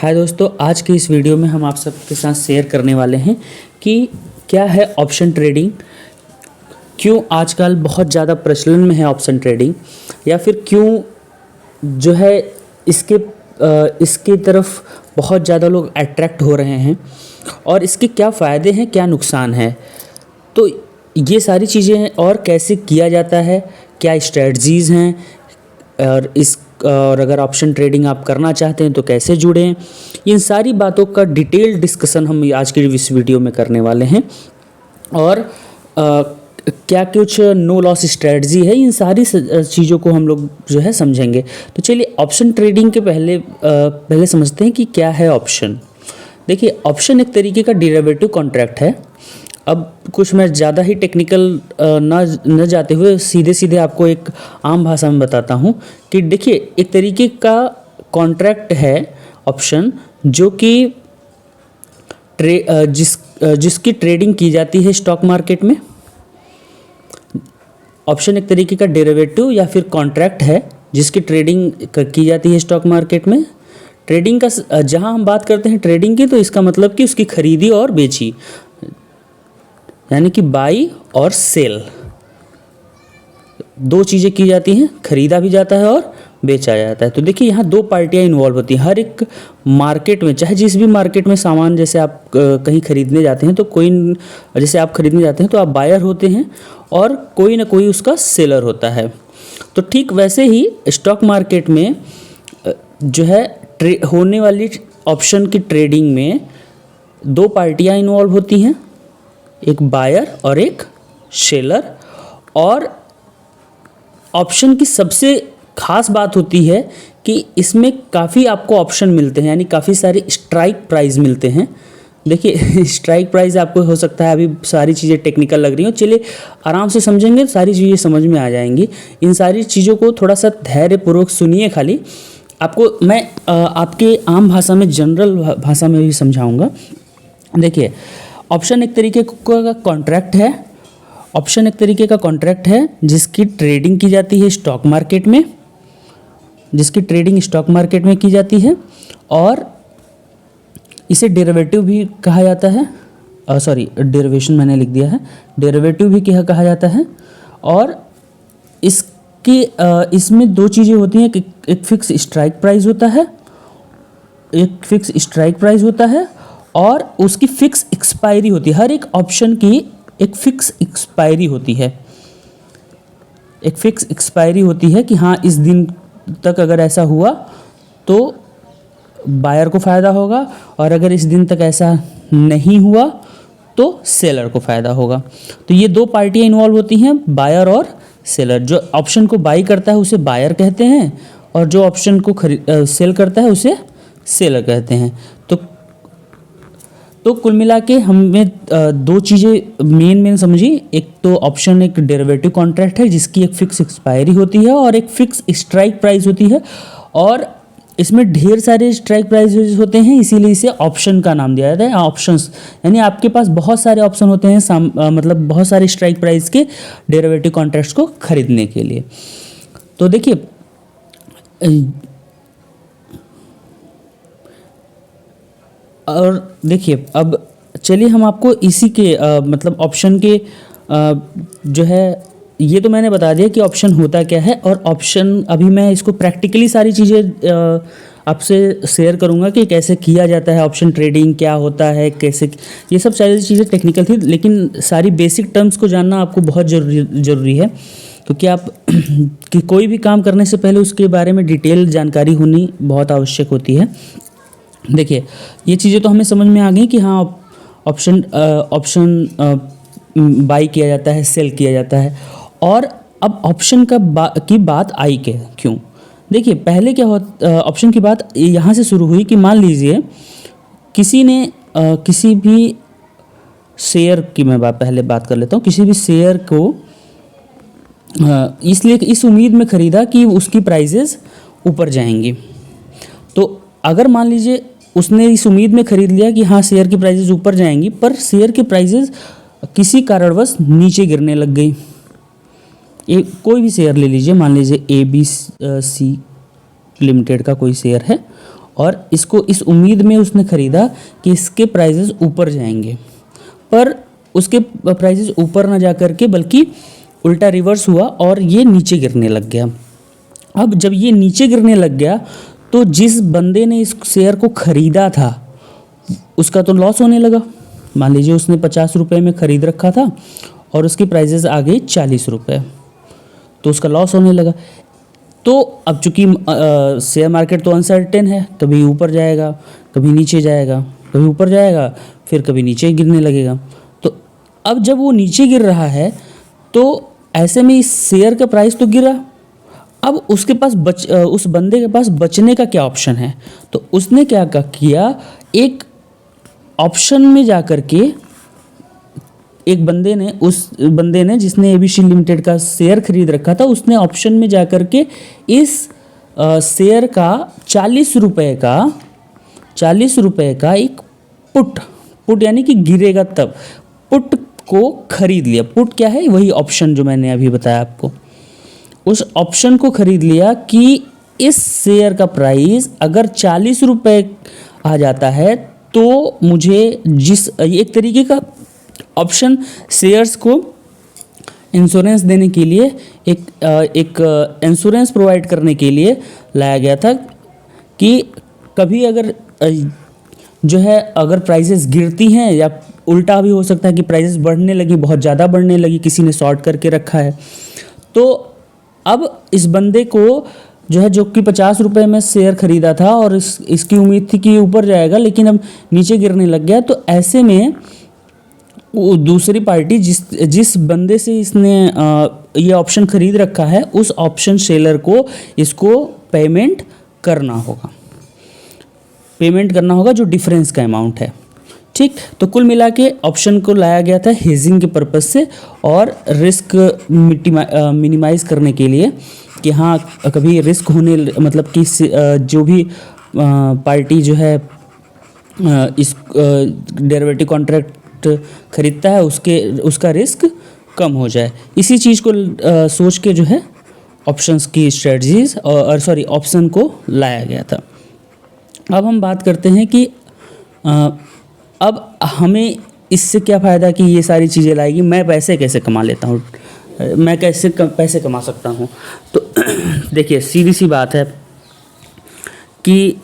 हाय दोस्तों, आज की इस वीडियो में हम आप सबके साथ शेयर करने वाले हैं कि क्या है ऑप्शन ट्रेडिंग, क्यों आजकल बहुत ज़्यादा प्रचलन में है ऑप्शन ट्रेडिंग, या फिर क्यों जो है इसके तरफ बहुत ज़्यादा लोग अट्रैक्ट हो रहे हैं और इसके क्या फ़ायदे हैं, क्या नुकसान है। तो ये सारी चीज़ें हैं और कैसे किया जाता है, क्या स्ट्रेटजीज़ हैं और अगर ऑप्शन ट्रेडिंग आप करना चाहते हैं तो कैसे जुड़ें। इन सारी बातों का डिटेल डिस्कशन हम आज की इस वीडियो में करने वाले हैं और क्या कुछ नो लॉस स्ट्रेटजी है, इन सारी चीज़ों को हम लोग जो है समझेंगे। तो चलिए ऑप्शन ट्रेडिंग के पहले समझते हैं कि क्या है ऑप्शन। देखिए, ऑप्शन एक तरीके का डेरिवेटिव कॉन्ट्रैक्ट है। अब कुछ मैं ज़्यादा ही टेक्निकल न जाते हुए सीधे आपको एक आम भाषा में बताता हूँ कि देखिए, एक तरीके का कॉन्ट्रैक्ट है ऑप्शन जो कि जिसकी ट्रेडिंग की जाती है स्टॉक मार्केट में। ऑप्शन एक तरीके का डेरिवेटिव या फिर कॉन्ट्रैक्ट है जिसकी ट्रेडिंग की जाती है स्टॉक मार्केट में। ट्रेडिंग का जहाँ हम बात करते हैं ट्रेडिंग की, तो इसका मतलब कि उसकी खरीदी और बेची, यानी कि बाई और सेल, दो चीज़ें की जाती हैं, खरीदा भी जाता है और बेचा जाता है। तो देखिए, यहाँ दो पार्टियां इन्वॉल्व होती हैं। हर एक मार्केट में, चाहे जिस भी मार्केट में सामान, जैसे आप कहीं खरीदने जाते हैं तो जैसे आप खरीदने जाते हैं तो आप बायर होते हैं और कोई ना कोई उसका सेलर होता है। तो ठीक वैसे ही स्टॉक मार्केट में जो है होने वाली ऑप्शन की ट्रेडिंग में दो पार्टियां इन्वॉल्व होती हैं, एक बायर और एक सेलर। और ऑप्शन की सबसे खास बात होती है कि इसमें काफ़ी आपको ऑप्शन मिलते हैं, यानी काफ़ी सारे स्ट्राइक प्राइस मिलते हैं। देखिए, स्ट्राइक प्राइस आपको हो सकता है अभी सारी चीज़ें टेक्निकल लग रही हो, चलिए आराम से समझेंगे, सारी चीज़ें समझ में आ जाएंगी। इन सारी चीज़ों को थोड़ा सा धैर्यपूर्वक सुनिए। खाली आपको मैं आपके आम भाषा में, जनरल भाषा में भी समझाऊंगा। देखिए, ऑप्शन एक तरीके का कॉन्ट्रैक्ट है। ऑप्शन एक तरीके का कॉन्ट्रैक्ट है जिसकी ट्रेडिंग की जाती है स्टॉक मार्केट में, जिसकी ट्रेडिंग स्टॉक मार्केट में की जाती है, और इसे डेरिवेटिव भी कहा जाता है। डेरिवेशन मैंने लिख दिया है, डेरिवेटिव भी कहा जाता है। और इसमें दो चीज़ें होती हैं कि एक फिक्स स्ट्राइक प्राइस होता है, और उसकी फिक्स एक्सपायरी होती है। हर एक ऑप्शन की एक फिक्स एक्सपायरी होती है। एक फिक्स एक्सपायरी होती है कि हाँ, इस दिन तक अगर ऐसा हुआ तो बायर को फ़ायदा होगा, और अगर इस दिन तक ऐसा नहीं हुआ तो सेलर को फ़ायदा होगा। तो ये दो पार्टियां इन्वॉल्व होती हैं, बायर और सेलर। जो ऑप्शन को बाई करता है उसे बायर कहते हैं, और जो ऑप्शन को सेल करता है उसे सेलर कहते हैं। तो कुल मिला के हमें दो चीज़ें मेन समझी। एक तो ऑप्शन एक डेरिवेटिव कॉन्ट्रैक्ट है जिसकी एक फिक्स एक्सपायरी होती है और एक फिक्स स्ट्राइक प्राइस होती है, और इसमें ढेर सारे स्ट्राइक प्राइस होते हैं, इसीलिए इसे ऑप्शन का नाम दिया जाता है। ऑप्शंस यानी आपके पास बहुत सारे ऑप्शन होते हैं, मतलब बहुत सारे स्ट्राइक प्राइस के डेरिवेटिव कॉन्ट्रैक्ट्स को खरीदने के लिए। तो देखिए, और देखिए, अब चलिए हम आपको इसी के मतलब ऑप्शन के जो है, ये तो मैंने बता दिया कि ऑप्शन होता क्या है। और ऑप्शन अभी मैं इसको प्रैक्टिकली सारी चीज़ें आपसे शेयर करूंगा कि कैसे किया जाता है ऑप्शन ट्रेडिंग, क्या होता है, कैसे, ये सब सारी चीज़ें टेक्निकल थी, लेकिन सारी बेसिक टर्म्स को जानना आपको बहुत ज़रूरी है, क्योंकि आप कि कोई भी काम करने से पहले उसके बारे में डिटेल जानकारी होनी बहुत आवश्यक होती है। देखिए, ये चीज़ें तो हमें समझ में आ गई कि हाँ, ऑप्शन बाई किया जाता है, सेल किया जाता है। और अब ऑप्शन की बात आई क्यों? देखिए, पहले क्या होता, ऑप्शन की बात यहाँ से शुरू हुई कि मान लीजिए किसी ने किसी भी शेयर की, मैं पहले बात कर लेता हूँ, किसी भी शेयर को इसलिए इस उम्मीद में ख़रीदा कि उसकी प्राइसेस ऊपर जाएंगी। तो अगर मान लीजिए उसने इस उम्मीद में ख़रीद लिया कि हाँ, शेयर की प्राइसेस ऊपर जाएंगी, पर शेयर की प्राइसेस किसी कारणवश नीचे गिरने लग गई। कोई भी शेयर ले लीजिए, मान लीजिए ABC लिमिटेड का कोई शेयर है, और इसको इस उम्मीद में उसने ख़रीदा कि इसके प्राइजेस ऊपर जाएंगे, पर उसके प्राइजेस ऊपर ना जा कर के बल्कि उल्टा रिवर्स हुआ और ये नीचे गिरने लग गया। अब जब ये नीचे गिरने लग गया तो जिस बंदे ने इस शेयर को ख़रीदा था उसका तो लॉस होने लगा। मान लीजिए उसने 50 रुपये में ख़रीद रखा था और उसकी प्राइजेस आ गई 40 रुपये, तो उसका लॉस होने लगा। तो अब चूँकि शेयर मार्केट तो अनसर्टेन है, कभी ऊपर जाएगा, कभी नीचे जाएगा, कभी ऊपर जाएगा, फिर कभी नीचे गिरने लगेगा। तो अब जब वो नीचे गिर रहा है तो ऐसे में इस शेयर का प्राइस तो गिरा। अब उसके पास उस बंदे के पास बचने का क्या ऑप्शन है? तो उसने क्या किया, एक ऑप्शन में जा कर के एक बंदे ने जिसने एबीसी लिमिटेड का शेयर खरीद रखा था, उसने ऑप्शन में जा कर के इस शेयर का 40 रुपये का एक पुट यानी कि गिरेगा तब, पुट को खरीद लिया। पुट क्या है? वही ऑप्शन जो मैंने अभी बताया आपको। उस ऑप्शन को खरीद लिया कि इस शेयर का प्राइस अगर 40 रुपये आ जाता है तो मुझे एक तरीके का ऑप्शन शेयर्स को इंश्योरेंस देने के लिए एक इंश्योरेंस प्रोवाइड करने के लिए लाया गया था कि कभी अगर जो है अगर प्राइसेस गिरती हैं या उल्टा भी हो सकता है कि प्राइसेस बढ़ने लगी, बहुत ज़्यादा बढ़ने लगी, किसी ने शॉर्ट करके रखा है, तो अब इस बंदे को जो है जो कि 50 रुपये में शेयर खरीदा था और इसकी उम्मीद थी कि ऊपर जाएगा, लेकिन अब नीचे गिरने लग गया। तो ऐसे में वो दूसरी पार्टी जिस बंदे से इसने ये ऑप्शन खरीद रखा है उस ऑप्शन सेलर को इसको पेमेंट करना होगा जो डिफरेंस का अमाउंट है। ठीक, तो कुल मिला के ऑप्शन को लाया गया था हेजिंग के पर्पस से और रिस्क मिनिमाइज़ करने के लिए कि हाँ कभी रिस्क होने मतलब कि जो भी पार्टी जो है इस डेरिवेटिव कॉन्ट्रैक्ट खरीदता है उसका रिस्क कम हो जाए। इसी चीज़ को सोच के जो है ऑप्शंस की स्ट्रेटजीज ऑप्शन को लाया गया था। अब हम बात करते हैं कि अब हमें इससे क्या फ़ायदा कि ये सारी चीज़ें लाएगी, मैं पैसे कैसे कमा लेता हूँ, मैं कैसे पैसे कमा सकता हूँ। तो देखिए सीधी सी बात है कि